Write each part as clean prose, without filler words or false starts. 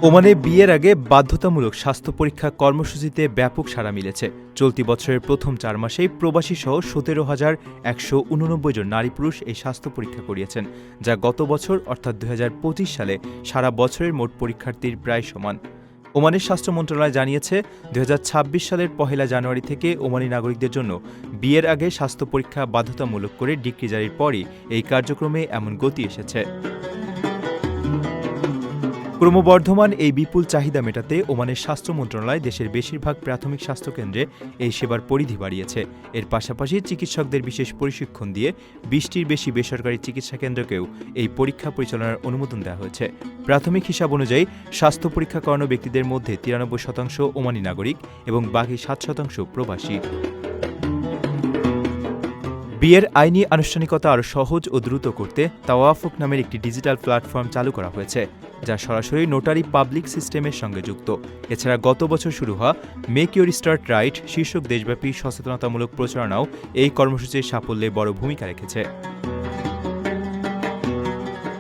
ওমানে বিয়ের আগে বাধ্যতামূলক স্বাস্থ্য পরীক্ষা কর্মসূচিতে ব্যাপক সাড়া মিলেছে। চলতি বছরের প্রথম ৪ মাসেই প্রবাসীসহ ১৭,১৮৯ জন নারী পুরুষ এই স্বাস্থ্য পরীক্ষা করিয়েছেন, যা গত বছর অর্থাৎ ২০২৫ সালে সারা বছরের মোট পরীক্ষার্থীর প্রায় সমান। ওমানের স্বাস্থ্য মন্ত্রণালয় জানিয়েছে, ২০২৬ সালের ১ জানুয়ারি থেকে ওমানি নাগরিকদের জন্য বিয়ের আগে স্বাস্থ্য পরীক্ষা বাধ্যতামূলক করে ডিক্রি জারির পরই এই কার্যক্রমে এমন গতি এসেছে। ক্রমবর্ধমান এই বিপুল চাহিদা মেটাতে ওমানের স্বাস্থ্য মন্ত্রণালয় দেশের বেশিরভাগ প্রাথমিক স্বাস্থ্যকেন্দ্রে এই সেবার পরিধি বাড়িয়েছে। এর পাশাপাশি চিকিৎসকদের বিশেষ প্রশিক্ষণ দিয়ে ২০টির বেশি বেসরকারি চিকিৎসা কেন্দ্রকেও এই পরীক্ষা পরিচালনার অনুমোদন দেওয়া হয়েছে। প্রাথমিক হিসাব অনুযায়ী স্বাস্থ্য পরীক্ষা করানো ব্যক্তিদের মধ্যে ৯৩% ওমানি নাগরিক এবং বাকি ৭% প্রবাসী। বিয়ের আইনি আনুষ্ঠানিকতা আরও সহজ ও দ্রুত করতে তাওয়াফুক নামের একটি ডিজিটাল প্ল্যাটফর্ম চালু করা হয়েছে, যা সরাসরি নোটারি পাবলিক সিস্টেমের সঙ্গে যুক্ত। এছাড়া গত বছর শুরু হওয়া মেক ইউর স্টার্ট রাইট শীর্ষক দেশব্যাপী সচেতনতামূলক প্রচারণাও এই কর্মসূচির সাফল্যে বড় ভূমিকা রেখেছে।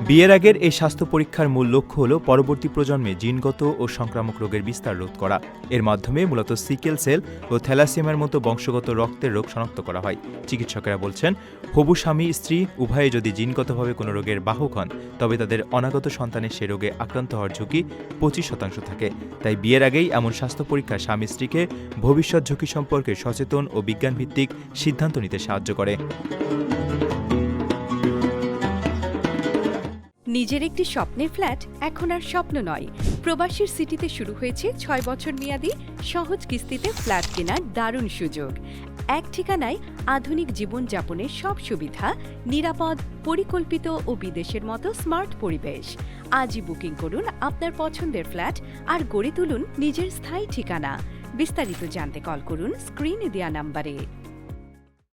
বিয়ের আগের এই স্বাস্থ্য পরীক্ষার মূল লক্ষ্য হল পরবর্তী প্রজন্মে জিনগত ও সংক্রামক রোগের বিস্তার রোধ করা। এর মাধ্যমে মূলত সিকেল সেল ও থ্যালাসেমিয়ার মতো বংশগত রক্তের রোগ শনাক্ত করা হয়। চিকিৎসকেরা বলছেন, হবু স্বামী স্ত্রী উভয়ে যদি জিনগতভাবে কোনো রোগের বাহক হন, তবে তাদের অনাগত সন্তানের সে রোগে আক্রান্ত হওয়ার ঝুঁকি ২৫% থাকে। তাই বিয়ের আগেই এমন স্বাস্থ্য পরীক্ষা স্বামী স্ত্রীকে ভবিষ্যৎ ঝুঁকি সম্পর্কে সচেতন ও বিজ্ঞানভিত্তিক সিদ্ধান্ত নিতে সাহায্য করে। নিজের একটি স্বপ্নের ফ্ল্যাট এখন আর স্বপ্ন নয়। প্রবাসীর সিটিতে শুরু হয়েছে ৬ বছর মেয়াদী সহজ কিস্তিতে ফ্ল্যাট কেনার দারুণ সুযোগ। এক ঠিকানায় আধুনিক জীবনযাপনের সব সুবিধা, নিরাপদ, পরিকল্পিত ও বিদেশের মতো স্মার্ট পরিবেশ। আজই বুকিং করুন আপনার পছন্দের ফ্ল্যাট আর গড়ে তুলুন নিজের স্থায়ী ঠিকানা। বিস্তারিত জানতে কল করুন স্ক্রিনে দেওয়া নাম্বারে।